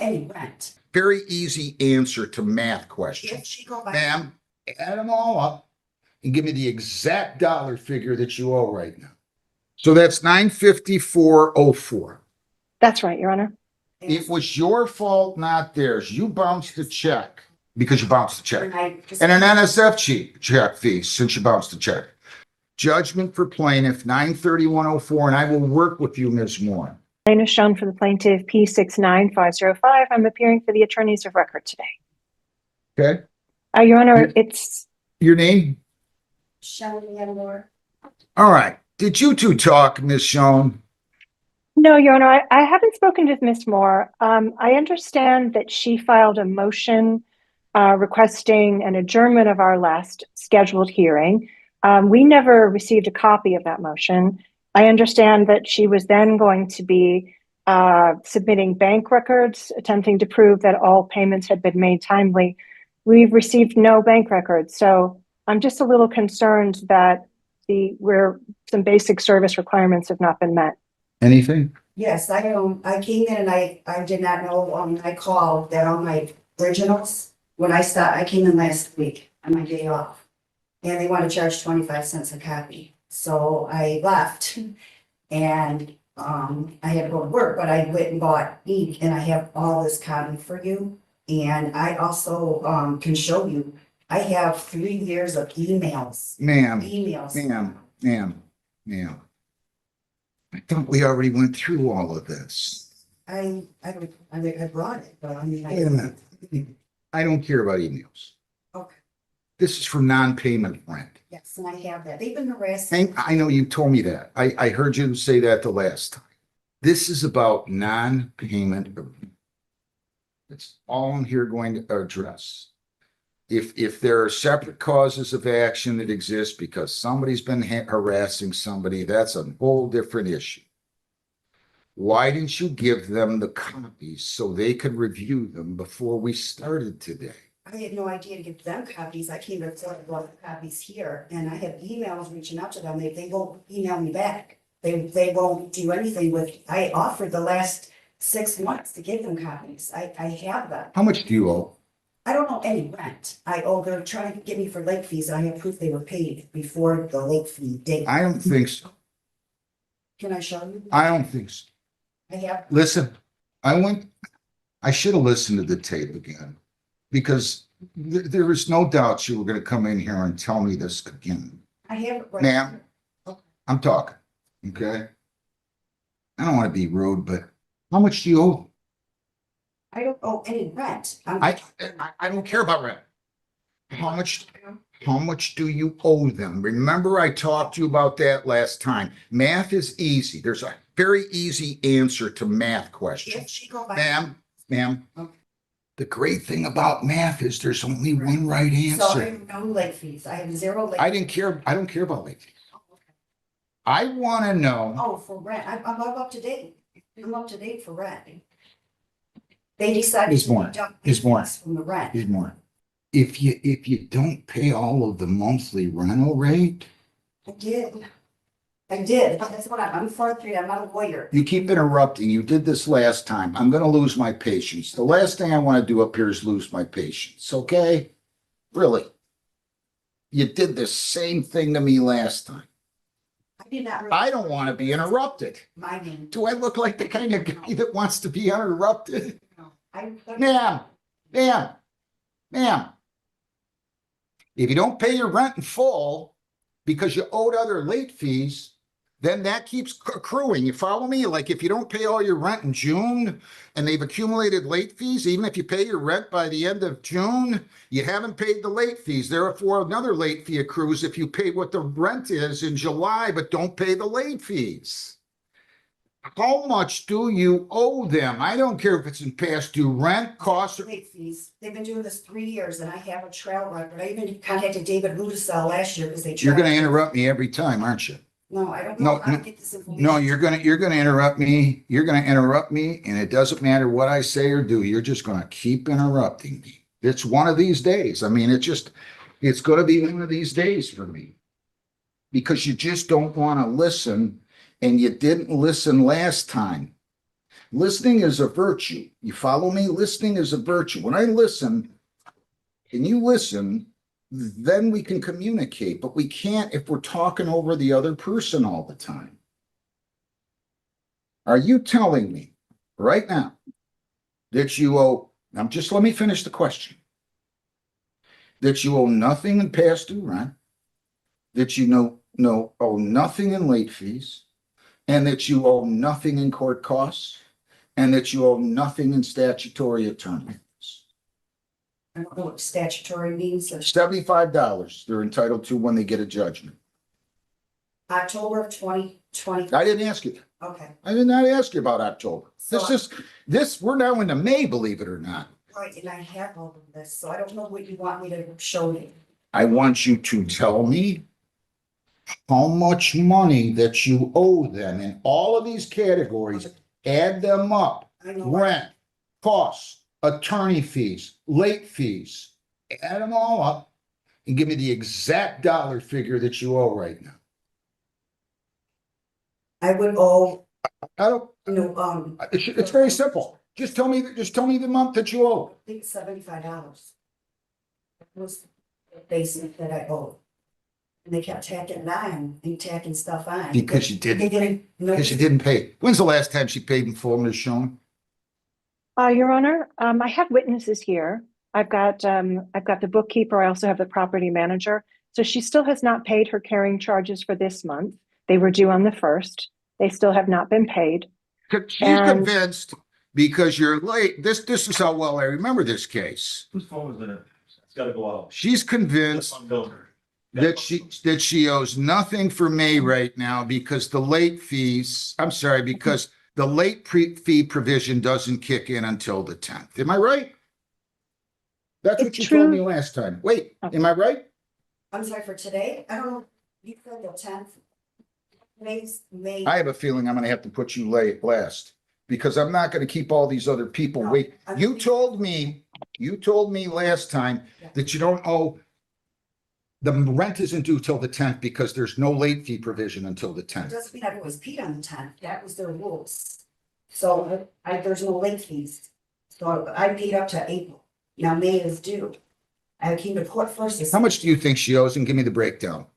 any rent. Very easy answer to math If questions. she go by. Ma'am, add them all up and give me the exact dollar figure that you owe right now. So that's $954.04. That's right, Your Honor. It was your fault, not theirs. You bounced the check because you bounced the check. And I just. And an NSF check fee since you bounced the check. Judgment for plaintiff, 931.04, and I will work with you, Ms. Moore. Plaintiff shown for the plaintiff P69505. I'm appearing for the attorneys of record today. Okay, Your Honor, it's your name? Shelley and Laura. All right. Did you two talk, Ms. Schoen? no, Your Honor. I haven't spoken to Ms. Moore. I understand that she filed a motion requesting an adjournment of our last scheduled hearing. We never received a copy of that motion. I understand that she was then going to be submitting bank records, attempting to prove that all payments had been made timely. We've received no bank records, so I'm just a little concerned that where some basic service requirements have not been met. Anything? Yes, I came in and I did not know, I called that all my originals, when I came in last week on my day off. And they want to charge 25 cents a copy. So I left and, I had to go to work, but I went and bought ink and I have all this copy for you. And I also, can show you, I have 3 years of emails. Ma'am, Emails. ma'am. I thought we already went through all of this. I brought it, but I mean. Wait a minute. I don't care about emails. Okay, This is for non-payment rent. yes, and I have that. They've been harassing. I know you told me that. I heard you say that the last time. This is about non-payment. That's all I'm here going to address. If there are separate causes of action that exist because somebody's been harassing somebody, that's a whole different issue. Why didn't you give them the copies so they could review them before we started today? I had no idea to give them copies. I came to sort of brought the copies here and I have emails reaching out to them. They won't email me back. They won't do anything with, I offered the last 6 months to give them copies. I have them. How much do you owe? I don't owe any rent. They're trying to get me for late fees. I have proof they were paid before the late fee date. I don't think so. Can I show you? I don't think so. I have, Listen, I should have listened to the tape again because there is no doubt you were going to come in here and tell me this again. I have it right. Ma'am. here. I'm talking, okay? I don't want to be rude, but how much do you owe? I don't owe any rent. I don't care about rent. How much do you owe them? Remember I talked to you about that last time. Math is easy. There's a very easy answer to math If questions. she go by. Ma'am, Okay. the great thing about math is there's only one right So I answer. have no late fees. I have 0 late. I don't care about late fees. Oh, okay. I want to know, Oh, for rent. I'm up to date. I'm up to date for rent. They decided Ms. to Moore, deduct Ms. Moore. fees from the rent. here's more. If you don't pay all of the monthly rental rate, I did. That's what I'm 4'3". I'm not a lawyer. you keep interrupting. You did this last time. I'm gonna lose my patience. The last thing I want to do up here is lose my patience, okay? Really. You did the same thing to me last time. I did not. I don't want to be interrupted. My name. Do I look like the kind of guy that wants to be interrupted? I. Ma'am. If you don't pay your rent in full because you owed other late fees, then that keeps accruing. You follow me? Like if you don't pay all your rent in June and they've accumulated late fees, even if you pay your rent by the end of June, you haven't paid the late fees. Therefore, another late fee accrues if you pay what the rent is in July, but don't pay the late fees. How much do you owe them? I don't care if it's in past due rent, costs, or Late fees. They've been doing this 3 years and I have a trail record. I even contacted David Rudisell last year because they. you're gonna charged- interrupt me every time, aren't you? No, I don't No, know how to no, get this information. No, you're gonna interrupt me. You're gonna interrupt me, and it doesn't matter what I say or do. You're just gonna keep interrupting me. It's one of these days. I mean, it's gonna be one of these days for me. Because you just don't wanna listen, and you didn't listen last time. Listening is a virtue. You follow me? Listening is a virtue. When I listen and you listen, then we can communicate, but we can't if we're talking over the other person all the time. Are you telling me right now that you owe, now just let me finish the question, that you owe nothing in past due rent, that you owe nothing in late fees, and that you owe nothing in court costs, and that you owe nothing in statutory attorney fees? I don't know what statutory means. $75 they're entitled to when they get a judgment. October of 2020. I didn't ask you. Okay, I did not ask you about October. So- We're now into May, believe it or not. right, and I have all of this, so I don't know what you want me to show you. I want you to tell me how much money that you owe them in all of these categories. Add them up. I know. Rent, costs, attorney fees, late fees. Add them all up and give me the exact dollar figure that you owe right now. I would owe, I don't, it's very simple. Just tell me the month that you owe. I think it's $75. Was the basic that I owed. And they kept tacking it on and tacking stuff on. Because you They didn't, didn't know. because you didn't pay. When's the last time she paid in full, Ms. Schoen? Your Honor, I have witnesses here. I've got the bookkeeper. I also have the property manager. So she still has not paid her carrying charges for this month. They were due on the 1st. They still have not been paid. She's And- convinced because you're late. This is how well I remember this case. Whose phone is it? It's gotta go out. She's convinced that she owes nothing for May right now because the late fees, I'm sorry, because the late fee provision doesn't kick in until the 10th. Am I right? That's what It's you told true. me last time. Wait, am I right? I'm sorry, for today, I don't know, you said the 10th. May. I have a feeling I'm gonna have to put you last because I'm not gonna keep all these other people No, wait. I'm- You told me last time that you don't owe, the rent isn't due till the 10th because there's no late fee provision until the It 10th. doesn't mean everyone's paid on the 10th, that was their rules. So there's no late fees. So I paid up to April, now May is due. I came to court first. How much do you think she owes? And give me the breakdown.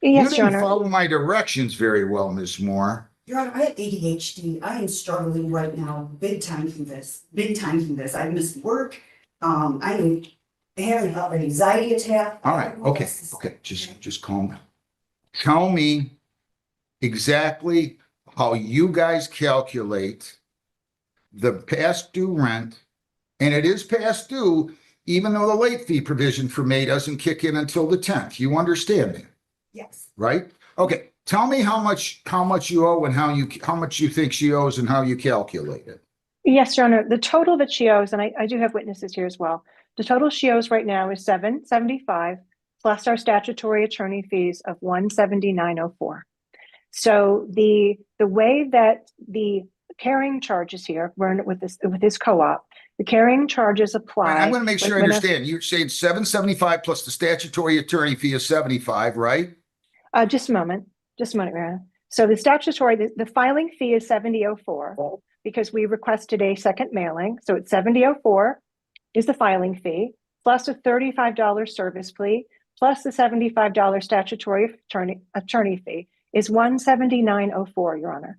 Yes, You Your didn't Honor. follow my directions very well, Ms. Moore. Your Honor, I have ADHD. I am struggling right now, big time from this, big time from this. I missed work. I am having an anxiety attack. All right, okay, just calm down. Tell me exactly how you guys calculate the past due rent, and it is past due, even though the late fee provision for May doesn't kick in until the 10th. You understand that, Yes, right? Okay, tell me how much you owe and how much you think she owes and how you calculate it. Yes, Your Honor. The total that she owes, and I do have witnesses here as well. The total she owes right now is $775 plus our statutory attorney fees of $179.04. So the way that the carrying charges here, we're in it with this co-op, the carrying charges apply. I'm gonna make sure I when- understand. You're saying 775 plus the statutory attorney fee is 75, right? Just a moment, Your Honor. So the statutory, the filing fee is $70.04 because we requested a second mailing. So it's $70.04 is the filing fee, plus a $35 service plea, plus the $75 statutory attorney fee is $179.04, Your Honor.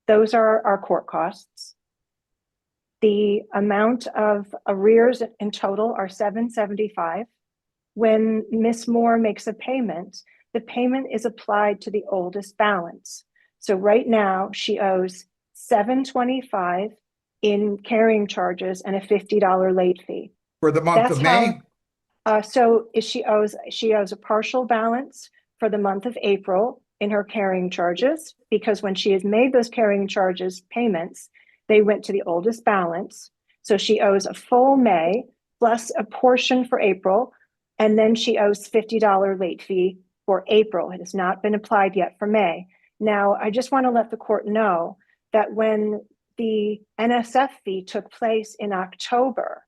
Those are our court costs. The amount of arrears in total are $775. When Ms. Moore makes a payment, the payment is applied to the oldest balance. So right now she owes $725 in carrying charges and a $50 late fee. For the month of May? She owes a partial balance for the month of April in her carrying charges, because when she has made those carrying charges payments, they went to the oldest balance. So she owes a full May plus a portion for April, and then she owes $50 late fee for April. It has not been applied yet for May. Now, I just want to let the court know that when the NSF fee took place in October,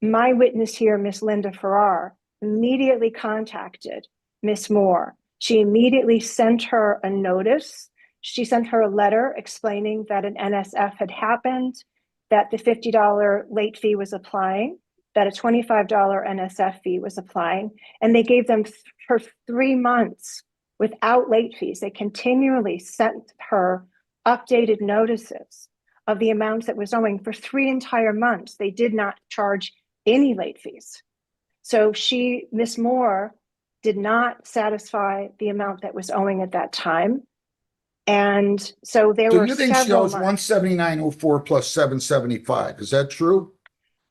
my witness here, Miss Linda Farrar, immediately contacted Miss Moore. She immediately sent her a notice. she sent her a letter explaining that an NSF had happened, that the $50 late fee was applying, that a $25 NSF fee was applying, and they gave them for 3 months without late fees. They continually sent her updated notices of the amounts that was owing for 3 entire months. They did not charge any late fees. So Miss Moore, did not satisfy the amount that was owing at that time. And so there So were you think she several owes months. 179.04 plus 775? Is that true?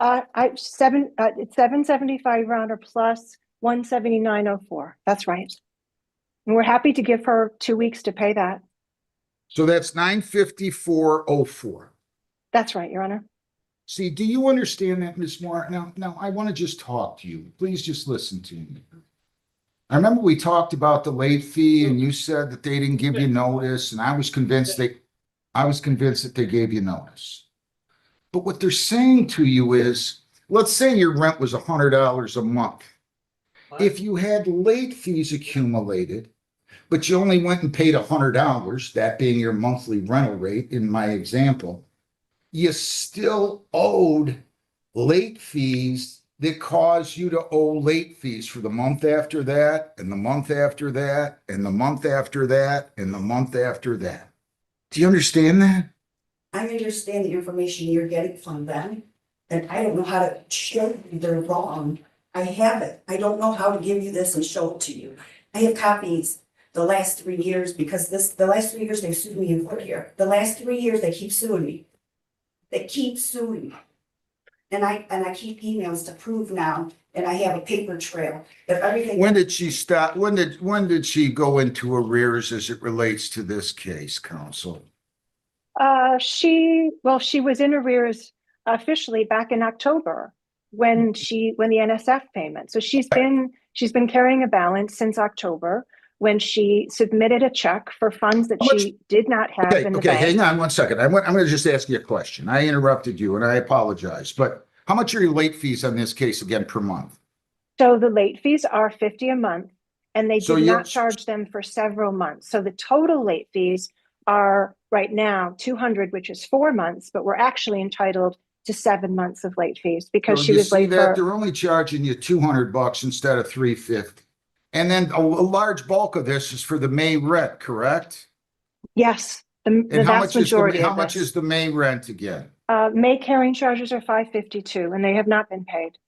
It's 775 rounder plus 179.04. That's right. And we're happy to give her 2 weeks to pay that. So that's 954.04. That's right, Your Honor. See, do you understand that, Ms. Moore? Now, I want to just talk to you. Please just listen to me. I remember we talked about the late fee and you said that they didn't give you notice, and I was convinced that they gave you notice. But what they're saying to you is, let's say your rent was $100 a month. If you had late fees accumulated, but you only went and paid $100, that being your monthly rental rate in my example, you still owed late fees that cause you to owe late fees for the month after that, and the month after that, and the month after that, and the month after that. Do you understand that? I understand the information you're getting from them, and I don't know how to show you they're wrong. I have it. I don't know how to give you this and show it to you. I have copies the last 3 years because the last 3 years they sued me in court here. The last 3 years they keep suing me. They keep suing me. And I keep emails to prove now, and I have a paper trail of everything. When did she stop? When did she go into arrears as it relates to this case, counsel? She was in arrears officially back in October when the NSF payment. So she's been carrying a balance since October when she submitted a check for funds that she did not have in the bank. Hang on 1 second. I'm going to just ask you a question. I interrupted you and I apologize, but how much are your late fees on this case again per month? So the late fees are $50 a month, and they So did you're- not charge them for several months. So the total late fees are right now $200, which is 4 months, but we're actually entitled to 7 months of late fees because So she you was see late that for. they're only charging you $200 instead of $350. And then a large bulk of this is for the May rent, correct? Yes, the And how vast much is majority how of much this. is the May rent again? May carrying charges are $552, and they have not been paid.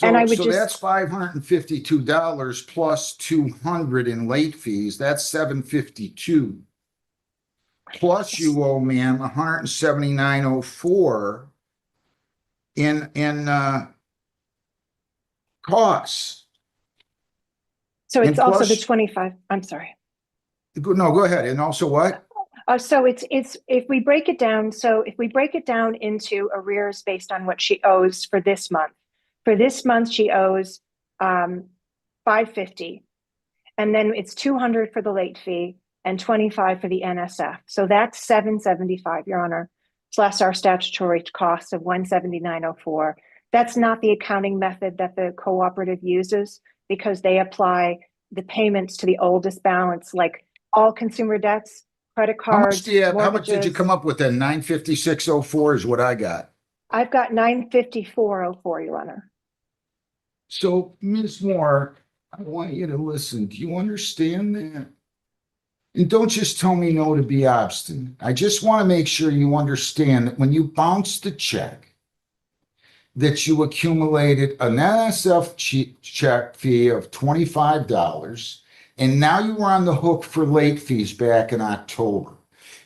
And I would That's $552 plus 200 in late fees. That's $752. Plus you owe, ma'am, $179.04 in costs. So it's and also the plus- 25. I'm sorry. No, go ahead. And also what? So it's if we break it down. So if we break it down into arrears based on what she owes for this month. For this month, she owes $550, and then it's $200 for the late fee and $25 for the NSF. So that's $775, Your Honor, plus our statutory costs of $179.04. That's not the accounting method that the cooperative uses because they apply the payments to the oldest balance, like all consumer debts, credit cards, How much did you come up with then? 956.04 is what I got. I've got 954.04, Your Honor. So, Ms. Moore, I want you to listen. Do you understand that? And don't just tell me no to be obstinate. I just want to make sure you understand that when you bounce the check, that you accumulated an NSF check fee of $25, and now you were on the hook for late fees back in October.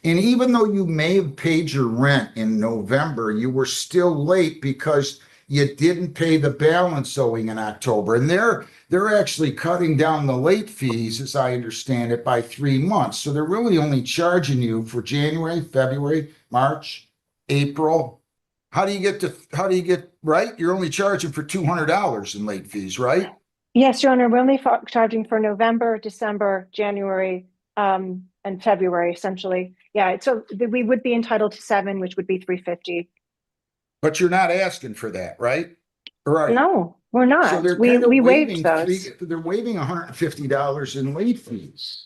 And even though you may have paid your rent in November, you were still late because you didn't pay the balance owing in October. And they're actually cutting down the late fees, as I understand it, by 3 months. So they're really only charging you for January, February, March, April. How do you get right? You're only charging for $200 in late fees, right? Yes, Your Honor, we're only charging for November, December, January, and February, essentially. Yeah, so we would be entitled to 7, which would be $350. But you're not asking for that, right? Right. No, we're not. So they're we kind of waived those. they're waiving $150 in late fees.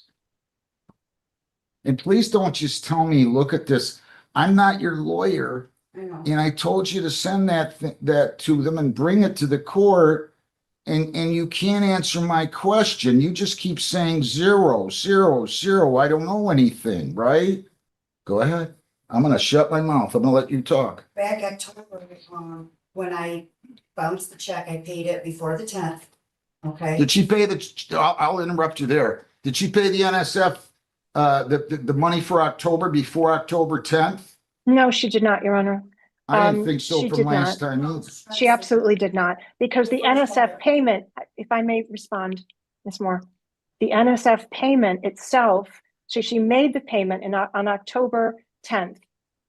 And please don't just tell me, look at this. I'm not your lawyer. I know. And I told you to send that to them and bring it to the court. And you can't answer my question. You just keep saying 0, 0, 0. I don't know anything, right? Go ahead. I'm gonna shut my mouth. I'm gonna let you talk. Back October, when I bounced the check, I paid it before the 10th. Okay, Did she pay I'll interrupt you there. Did she pay the NSF, the money for October before October 10th? No, she did not, Your Honor. I didn't think so She from did last not. time either. She absolutely did not, because the NSF payment, if I may respond, Ms. Moore, the NSF payment itself, so she made the payment on October 10th.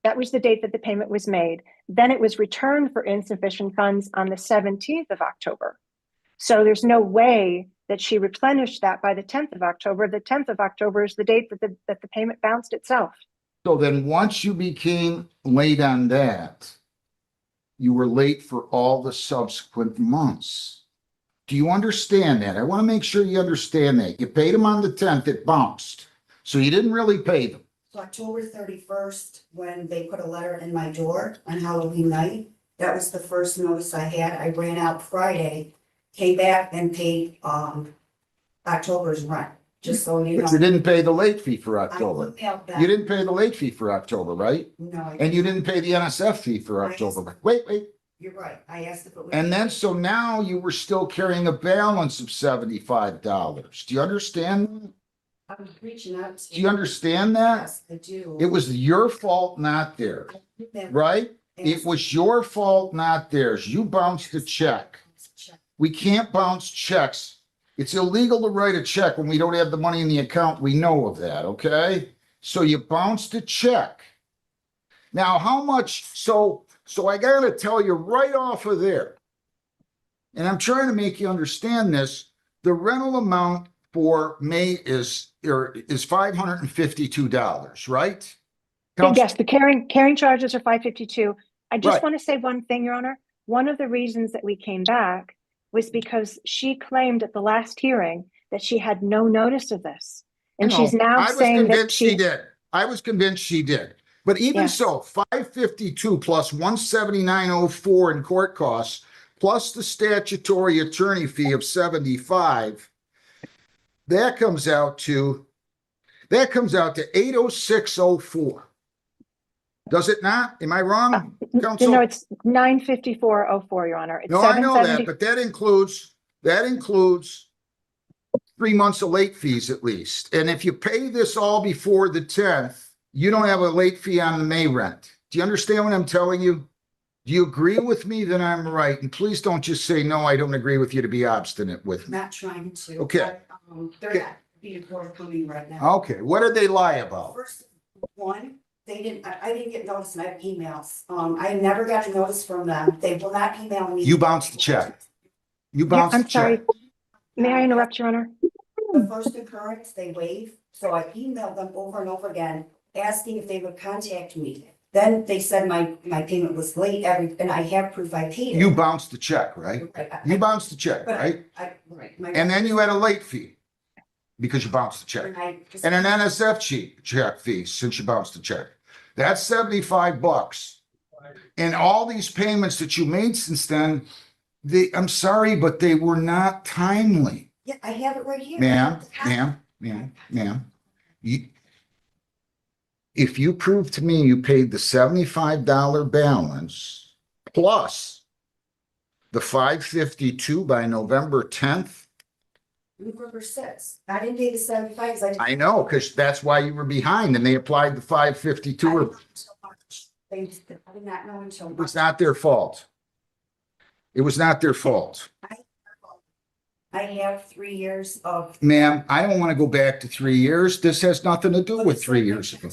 That was the date that the payment was made. Then it was returned for insufficient funds on the 17th of October. So there's no way that she replenished that by the 10th of October. The 10th of October is the date that the payment bounced itself. So then once you became late on that, you were late for all the subsequent months. Do you understand that? I want to make sure you understand that. You paid them on the 10th, it bounced. So you didn't really pay them. so October 31st, when they put a letter in my door on Halloween night, that was the first notice I had. I ran out Friday, came back and paid, October's rent, just so you know. But you didn't pay the late fee for I October. emailed them. You didn't pay the late fee for October, right? No, I And you didn't pay the NSF fee for October. Wait. You're right. I asked if it was. And then, so now you were still carrying a balance of $75. Do you understand that? I was reaching out to. Do you understand that? Yes, I do. It was your fault, not theirs, right? It was your fault, not theirs. You bounced the check. We can't bounce checks. It's illegal to write a check when we don't have the money in the account. We know of that, okay? So you bounced a check. Now, how much? So I gotta tell you right off of there, and I'm trying to make you understand this, the rental amount for May is $552, right? Yes, the carrying charges are $552. I just Right. want to say one thing, Your Honor. One of the reasons that we came back was because she claimed at the last hearing that she had no notice of this. And No, she's now I was saying that convinced she did. I was convinced she did. But even Yes. so, 552 plus 179.04 in court costs, plus the statutory attorney fee of 75, that comes out to 806.04. Does it not? Am I wrong, counsel? No, it's 954.04, Your Honor. It's No, I know that, 770. but that includes 3 months of late fees at least. And if you pay this all before the 10th, you don't have a late fee on the May rent. Do you understand what I'm telling you? Do you agree with me that I'm right? And please don't just say, no, I don't agree with you, to be obstinate with me. Not trying to. Okay. but, they're Okay. not being forthcoming right now. Okay, what did they lie about? First one, they didn't, I didn't get notice and I have emails. I never got a notice from them. They will not email me. You bounced the check. You bounced the I'm sorry. check. May I interrupt, Your Honor? The first occurrence, they waive, so I emailed them over and over again, asking if they would contact me. Then they said my payment was late, and I have proof I paid it. You bounced the check, right? You bounced the check, But right? Right. And then you had a late fee because you bounced the check. And an NSF check fee since you bounced the check. That's $75. And all these payments that you made since then, I'm sorry, but they were not timely. Yeah, I have it right here. Ma'am. If you prove to me you paid the $75 balance plus the $552 by November 10th, November 6th. I didn't pay the 75 because I know, because that's why you were behind and they applied the 552. I did not know until It was not their fault. It was not their fault. I have 3 years of. Ma'am, I don't want to go back to 3 years. This has nothing to do with 3 years ago.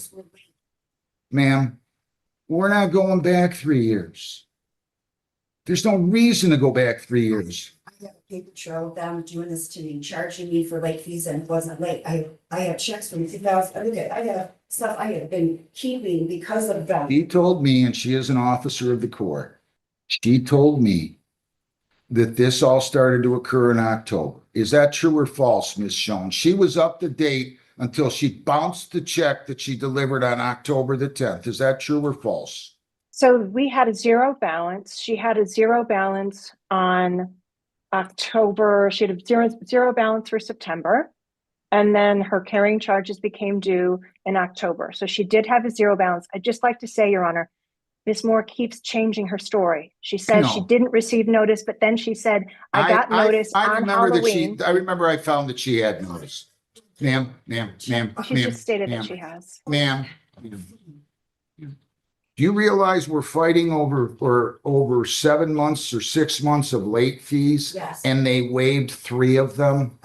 Ma'am, we're not going back 3 years. There's no reason to go back 3 years. I have a paper trail of them doing this to me, charging me for late fees, and it wasn't late. I have checks from 2000. I have stuff I have been keeping because of them. She told me, and she is an officer of the court, she told me that this all started to occur in October. Is that true or false, Ms. Schoen? She was up to date until she bounced the check that she delivered on October the 10th. Is that true or false? So we had a zero balance. She had a zero balance on October. She had a zero balance for September. And then her carrying charges became due in October. So she did have a zero balance. I'd just like to say, Your Honor, Ms. Moore keeps changing her story. She says she know. didn't receive notice, but then she said, I got notice I on remember Halloween. I remember I found that she had notice. Ma'am, She's just stated that she has. ma'am. Do you realize we're fighting over 7 months or 6 months of late fees? Yes. And they waived 3 of them?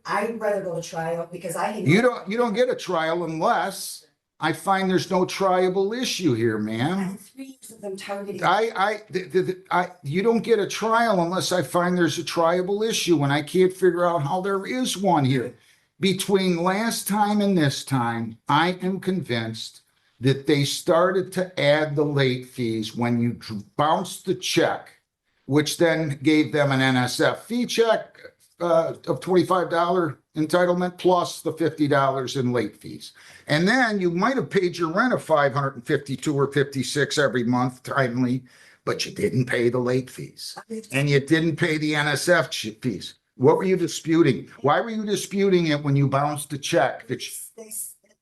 I'd rather go to trial because You don't get a trial unless I find there's no triable issue here, I ma'am. have 3 years of them targeting. You don't get a trial unless I find there's a triable issue, and I can't figure out how there is one here. Between last time and this time, I am convinced that they started to add the late fees when you bounced the check, which then gave them an NSF fee check of $25 entitlement plus the $50 in late fees. And then you might have paid your rent of $552 or $56 every month timely, but you didn't pay the late fees. And you didn't pay the NSF fees. What were you disputing? Why were you disputing it when you bounced the check?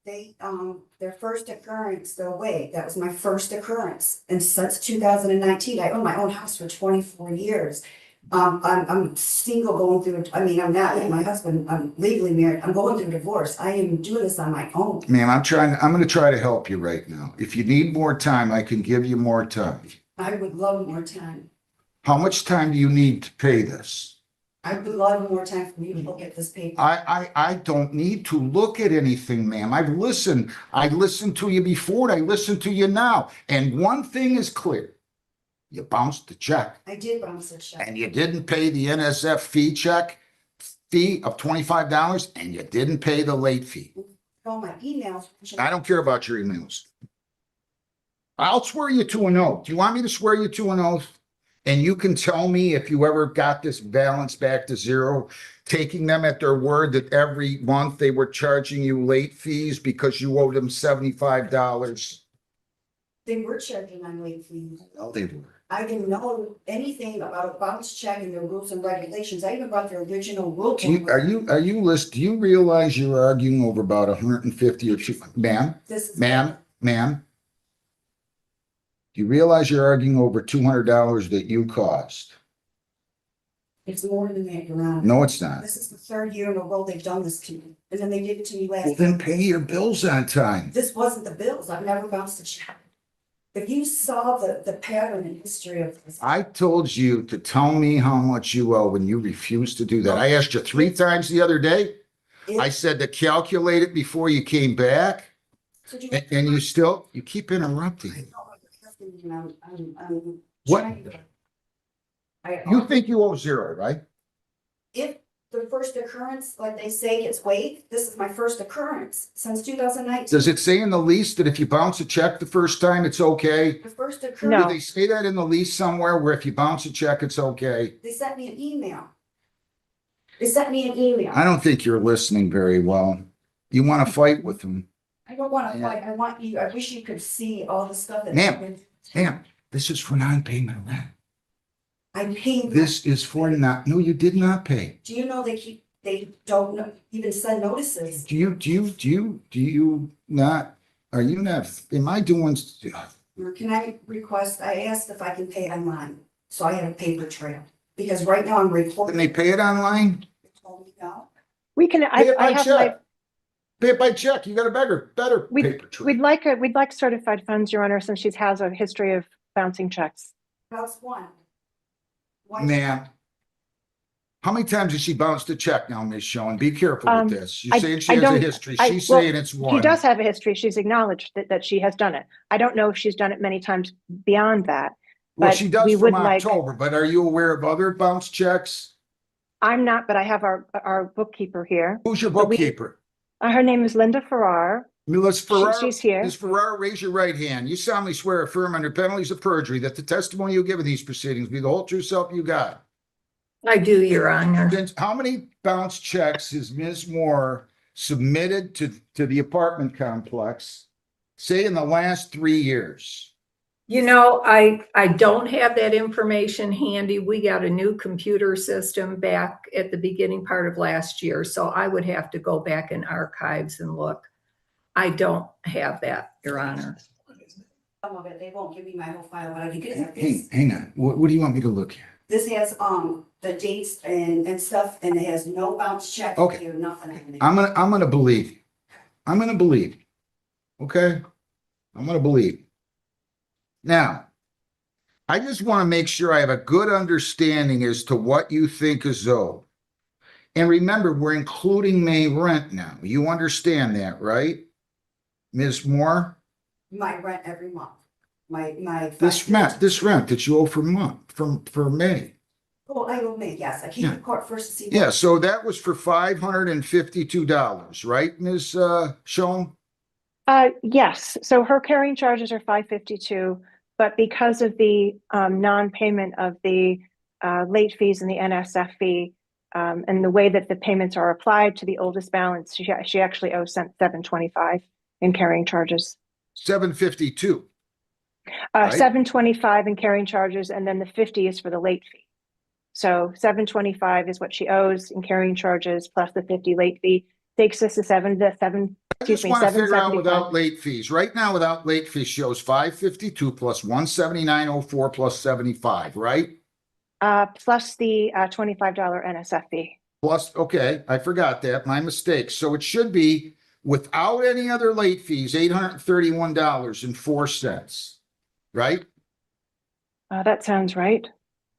Their first occurrence, they'll wait. That was my first occurrence. And since 2019, I own my own house for 24 years. I'm single going through, I'm not with my husband, I'm legally married. I'm going through a divorce. I am doing this on my own. Ma'am, I'm going to try to help you right now. If you need more time, I can give you more time. I would love more time. How much time do you need to pay this? I would love more time for you to look at this paper. I don't need to look at anything, ma'am. I've listened. I listened to you before and I listen to you now. And one thing is clear. You bounced the check. I did bounce the check. And you didn't pay the NSF fee of $25, and you didn't pay the late fee. All my emails. I don't care about your emails. I'll swear you to an oath. Do you want me to swear you to an oath? And you can tell me if you ever got this balance back to zero, taking them at their word that every month they were charging you late fees because you owed them $75. They were charging on late fees. No, they were. I didn't know anything about a bounce check and their rules and regulations. I even brought their original rule. Do you realize you're arguing over about 150 or two, ma'am? Ma'am? Do you realize you're arguing over $200 that you caused? It's more than that, Your Honor. No, it's not. This is the 3rd year in a row they've done this to me. And then they did it to me last. Well, then pay your bills on time. This wasn't the bills. I've never bounced a check. If you saw the pattern and history of this. I told you to tell me how much you owe when you refused to do that. I asked you 3 times the other day. I said to calculate it before you came back. And you keep interrupting. What? You think you owe 0, right? If the first occurrence, like they say, it's waived, this is my first occurrence since 2019. Does it say in the lease that if you bounce a check the first time, it's okay? The first occurrence. No. Did they say that in the lease somewhere where if you bounce a check, it's okay? They sent me an email. They sent me an email. I don't think you're listening very well. You want to fight with them. I don't want to fight. I wish you could see all the stuff that. Ma'am, this is for non-payment of rent. I paid. This is for no, you did not pay. Do you know they don't even send notices? Do you not, are you not, am I doing? Or can I request, I asked if I can pay online, so I had a paper trail, because right now I'm Can recording. they pay it online? They told me no. We can, Pay it I by have check. Pay it by check. You got a better paper trail. we'd like certified funds, Your Honor, since she has a history of bouncing checks. That's one. Ma'am, how many times has she bounced a check now, Ms. Schoen? Be careful with this. You're I saying she has a don't- history. I- She's well, saying it's one. She does have a history. She's acknowledged that she has done it. I don't know if she's done it many times beyond that. Well, but she does we from would like- October, but are you aware of other bounce checks? I'm not, but I have our bookkeeper here. Who's your But we- bookkeeper? Her name is Linda Farrar. Ms. Farrar, She's here. Ms. Farrar, raise your right hand. You solemnly swear or affirm under penalties of perjury that the testimony you give in these proceedings be the whole true self you got. I do, Your Honor. How many bounce checks has Ms. Moore submitted to the apartment complex, say in the last 3 years? You know, I don't have that information handy. We got a new computer system back at the beginning part of last year, so I would have to go back in archives and look. I don't have that, Your Honor. Some of it, they won't give me my whole file, but I can get it. Hang on, what do you want me to look at? This has, the dates and stuff, and it has no bounce check. Okay. Or nothing in there. I'm gonna believe you. I'm gonna believe you. Okay? I'm gonna believe you. Now, I just want to make sure I have a good understanding as to what you think is owed. And remember, we're including May rent now. You understand that, right? Ms. Moore? My rent every month. My. This rent that you owe for May. Oh, I owe me, yes. I came to court first to see. Yeah, so that was for $552, right, Ms. Schoen? Yes, so her carrying charges are $552, but because of the non-payment of the late fees and the NSF fee, and the way that the payments are applied to the oldest balance, she actually owes $725 in carrying charges. 752. Right. $725 in carrying charges, and then the 50 is for the late fee. So $725 is what she owes in carrying charges plus the 50 late fee, takes us to I just want to figure out 775. without late fees. Right now, without late fees, shows 552 plus 179.04 plus 75, right? Plus the $25 NSF fee. Plus, okay, I forgot that. My mistake. So it should be without any other late fees, $831.04, right? That sounds right.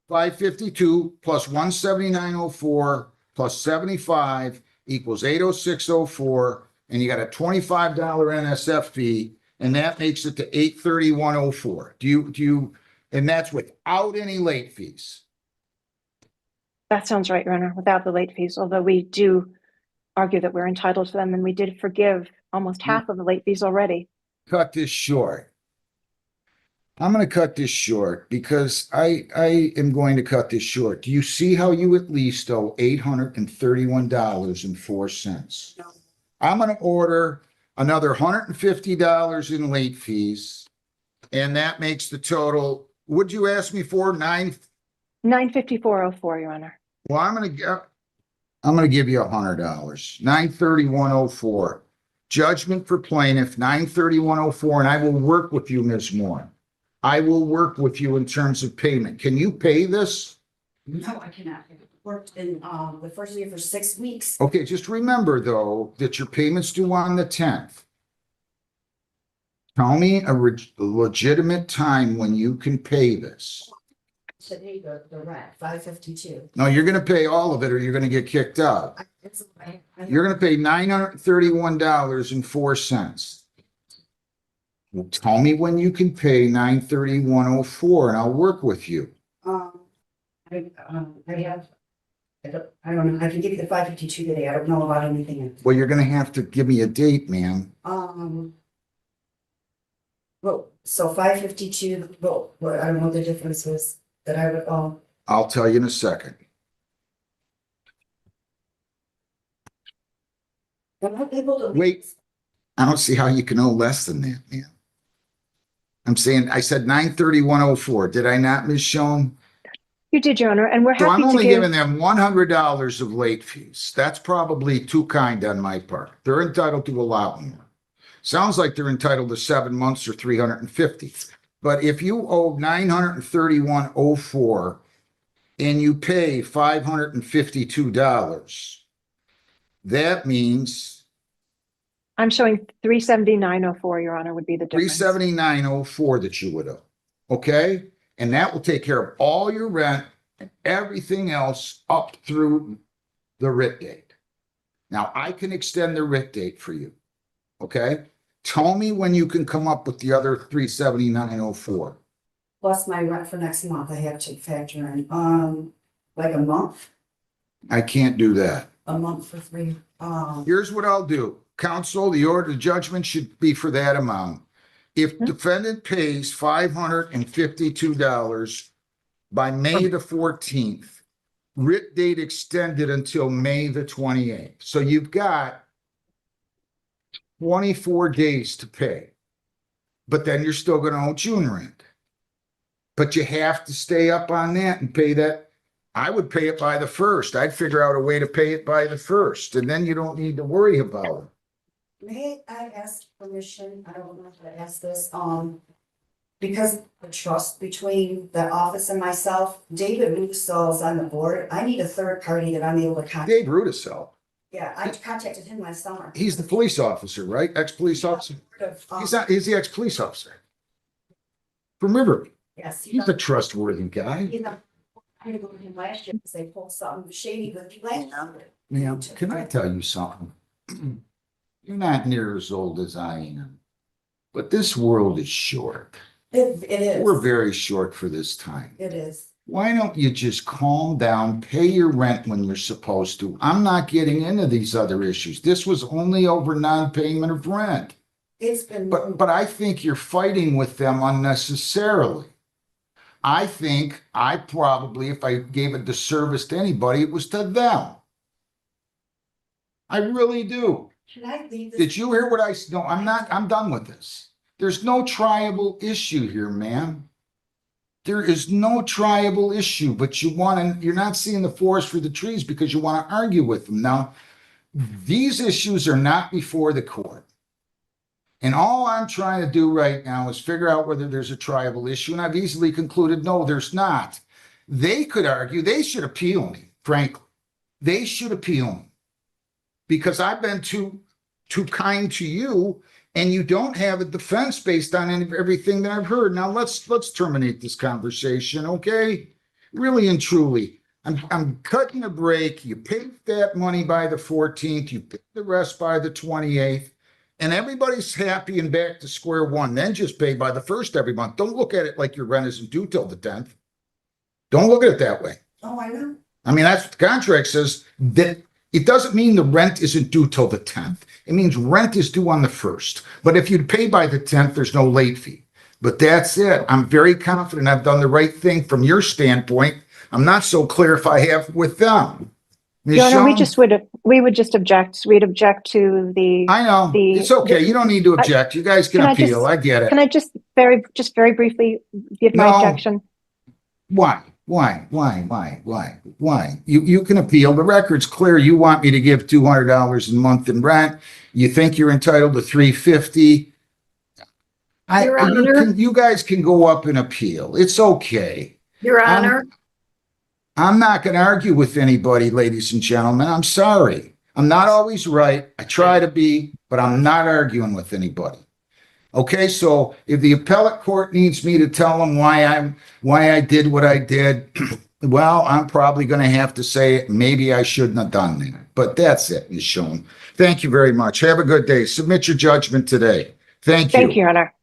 552 plus 179.04 plus 75 equals 806.04, and you got a $25 NSF fee, and that makes it to 831.04. Do you, and that's without any late fees. That sounds right, Your Honor, without the late fees, although we do argue that we're entitled to them, and we did forgive almost half of the late fees already. Cut this short. I'm going to cut this short because I am going to cut this short. Do you see how you at least owe $831.04? No. I'm going to order another $150 in late fees, and that makes the total. Would you ask me for $954.04, Your Honor. Well, I'm going to give you $100. $931.04. Judgment for plaintiff, $931.04, and I will work with you, Ms. Moore. I will work with you in terms of payment. Can you pay this? No, I cannot. I worked in, the first year for 6 weeks. Okay, just remember though, that your payment's due on the 10th. Tell me a legitimate time when you can pay this. Today, the rent, 552. No, you're gonna pay all of it or you're gonna get kicked out. You're gonna pay $931.04. Well, tell me when you can pay $931.04 and I'll work with you. I don't know, I can give you the 552 today, I don't know about anything else. Well, you're gonna have to give me a date, ma'am. Well, so 552, well, I don't know what the difference is that I would, I'll tell you in a second. I'm not able to. Wait. I don't see how you can owe less than that, man. I'm saying, I said 931.04. Did I not, Ms. Schoen? You did, Your Honor, and we're So happy I'm to only give. giving them $100 of late fees. That's probably too kind on my part. They're entitled to a lot more. Sounds like they're entitled to 7 months or 350. But if you owe $931.04 and you pay $552, that means I'm showing $379.04, Your Honor, would be the difference. $379.04 that you would owe. Okay? And that will take care of all your rent and everything else up through the writ date. Now, I can extend the writ date for you. Okay? Tell me when you can come up with the other $379.04. Plus my rent for next month, I have to factor in, like a month do that. A month for 3, Here's what I'll do. Counsel, the order of judgment should be for that amount. If defendant pays $552 by May the 14th, writ date extended until May the 28th. So you've got 24 days to pay. But then you're still gonna owe June rent. But you have to stay up on that and pay that. I would pay it by the 1st. I'd figure out a way to pay it by the 1st, and then you don't need to worry about it. May I ask permission? I don't know if I asked this, because the trust between the office and myself, David Russo is on the board. I need a third party that I'm able to contact. Dave Rudisell, Yeah, I contacted him last summer. he's the police officer, right? Ex-police officer. He's the ex-police officer. From Riverview. Yes. He's a trustworthy guy. You know, I had to go to him last year because they pulled something shady with me last year. Now, can I tell you something? You're not near as old as I am, but this world is short. It is. We're very short for this time. It is. Why don't you just calm down, pay your rent when you're supposed to? I'm not getting into these other issues. This was only over non-payment of rent. It's been. But I think you're fighting with them unnecessarily. I think I probably, if I gave a disservice to anybody, it was to them. I really do. Can I leave this? Did you hear what no, I'm done with this. There's no triable issue here, ma'am. There is no triable issue, but you're not seeing the forest for the trees because you want to argue with them. Now, these issues are not before the court. And all I'm trying to do right now is figure out whether there's a triable issue. And I've easily concluded, no, there's not. They could argue, they should appeal me, frankly. They should appeal me. Because I've been too kind to you, and you don't have a defense based on everything that I've heard. Now let's terminate this conversation, okay? Really and truly, I'm cutting a break. You paid that money by the 14th, you paid the rest by the 28th, and everybody's happy and back to square one. Then just pay by the 1st every month. Don't look at it like your rent isn't due till the 10th. Don't look at it that way. Oh, I know. I mean, that's what the contract says. That it doesn't mean the rent isn't due till the 10th. It means rent is due on the 1st. But if you'd pay by the 10th, there's no late fee. But that's it. I'm very confident I've done the right thing from your standpoint. I'm not so clear if I have with them. Ms. Your Honor, Schoen? we would just object. We'd object to the. I know. It's okay. You don't need to object. You guys can Can I appeal. just- I get it. Can I just very briefly give my No. objection? Why? You can appeal. The record's clear. You want me to give $200 a month in rent. You think you're entitled to $350. Your Honor? You guys can go up and appeal. It's okay. Your Honor, I'm not going to argue with anybody, ladies and gentlemen. I'm sorry. I'm not always right. I try to be, but I'm not arguing with anybody. Okay, so if the appellate court needs me to tell them why I did what I did, well, I'm probably going to have to say maybe I shouldn't have done that. But that's it, Ms. Schoen. Thank you very much. Have a good day. Submit your judgment today. Thank you. Thank you, Your Honor.